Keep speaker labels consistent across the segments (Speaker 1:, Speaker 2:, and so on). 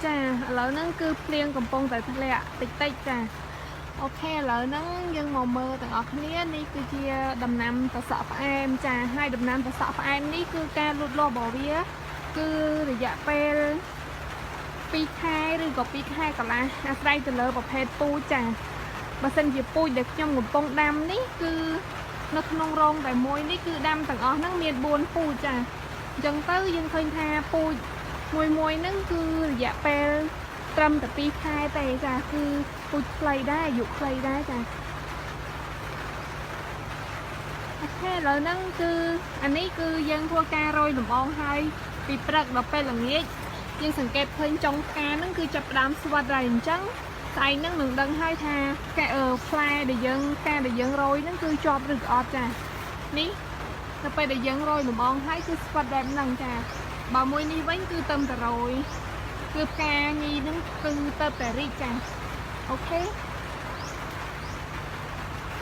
Speaker 1: ចាឥឡូវហ្នឹងគឺភ្លៀងកំពុងតែធ្លាក់តិចតិចចាអូខេឥឡូវហ្នឹងយើងមកមើលទាំងអស់គ្នានេះគឺជាដំណាំតសក់ផ្អែមចាហើយដំណាំតសក់ផ្អែមនេះគឺការលូតលាស់របស់វាគឺរយៈពេល2ខែឬក៏2ខែកន្លះអាស្រ័យទៅលើប្រភេទពូជចាបើសិនជាពូជដែលខ្ញុំកំពុងដាំនេះគឺនៅក្នុងរងតែមួយនេះគឺដាំទាំងអស់ហ្នឹងមាន4ពូជចាអញ្ចឹងទៅយើងឃើញថាពូជមួយហ្នឹងគឺរយៈពេលត្រឹមតែ2ខែទេចាគឺពូជខ្លីដែរអាយុខ្លីដែរចាអូខេឥឡូវហ្នឹងគឺអានេះគឺយើងធ្វើការរោយលំអងហើយពីព្រឹកដល់ពេលល្ងាចយើងសង្កេតឃើញចុងផ្កាហ្នឹងគឺចាប់ផ្ដើមស្វិតហើយអញ្ចឹងស្អែកហ្នឹងនឹងដឹងហើយថាផ្លែដែលយើងរោយហ្នឹងគឺជាប់ឬក៏អត់ចានេះទៅពេលដែលយើងរោយលំអងហើយគឺស្វិតបែបហ្នឹងចាបើមួយនេះវិញគឺទៅតែរយគឺផ្កាញីហ្នឹងគឺទៅតែរីកចាអូខេ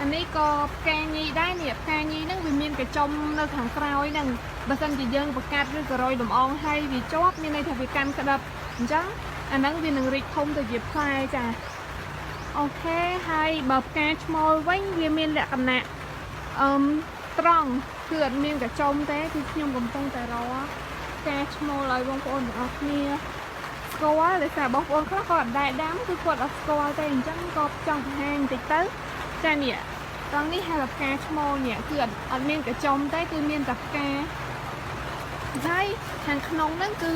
Speaker 1: អានេះក៏ផ្កាញីដែរនេះផ្កាញីហ្នឹងវាមានកញ្ចុំនៅខាងក្រោយហ្នឹងបើសិនជាយើងបង្កាត់ឬក៏រយលំអងហើយវាជាប់មានន័យថាវាកាន់ក្តាប់អញ្ចឹងអាហ្នឹងវានឹងរីកធំទៅជាផ្លែចាអូខេហើយបើផ្កាឈ្មោលវិញវាមានលក្ខណៈត្រង់គឺអត់មានកញ្ចុំទេគឺខ្ញុំកំពុងតែរកការឈ្មោលឲ្យបងប្អូនទាំងអស់គ្នាស្គាល់ដោយសារបងប្អូនខ្លះក៏អត់ដែរដាំគឺគាត់អត់ស្គាល់ទេអញ្ចឹងក៏ចង់បង្ហាញបន្តិចទៅចានេះត្រង់នេះហៅថាផ្កាឈ្មោលនេះគឺអត់មានកញ្ចុំទេគឺមានតែផ្កាហើយខាងក្នុងហ្នឹងគឺ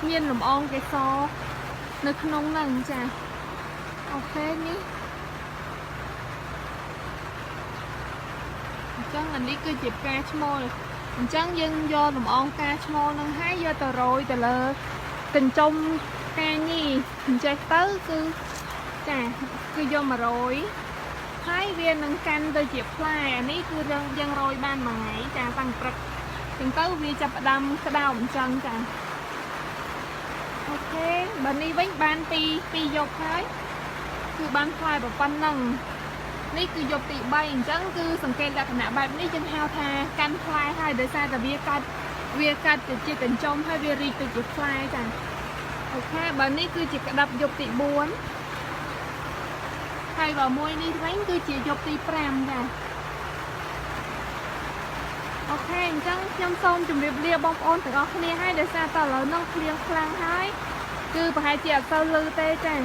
Speaker 1: មានលំអងកេសរនៅក្នុងហ្នឹងចាអូខេនេះអញ្ចឹងអានេះគឺជាផ្កាឈ្មោលអញ្ចឹងយើងយកលំអងផ្កាឈ្មោលនឹងហើយយកទៅរោយទៅលើកញ្ចុំផ្កាញីអញ្ចឹងទៅគឺចាគឺយកមករោយហើយវានឹងកាន់ទៅជាផ្លែអានេះគឺយើងរោយបានមួយថ្ងៃចាតាំងព្រឹកអញ្ចឹងទៅវាចាប់ផ្ដើមក្តោបអញ្ចឹងចាអូខេបើនេះវិញបានពីយកហើយគឺបានផ្លែប៉ុណ្ណឹងនេះគឺយកទី3អញ្ចឹងគឺសង្កេតលក្ខណៈបែបនេះយើងហៅថាកាន់ផ្លែហើយដោយសារតែវាកាត់ទៅជាកញ្ចុំហើយវារីកទៅជាផ្លែចាអូខេបើនេះគឺជាក្តាប់យកទី4ហើយបើមួយនេះវិញគឺជាយកទី5ចាអូខេអញ្ចឹងខ្ញុំសូមជម្រាបលាបងប្អូនទាំងអស់គ្នាហើយដោយសារតែឥឡូវនោះភ្លៀងខ្លាំងហើយគឺប្រហែលជាអត់សូវលឺទេចា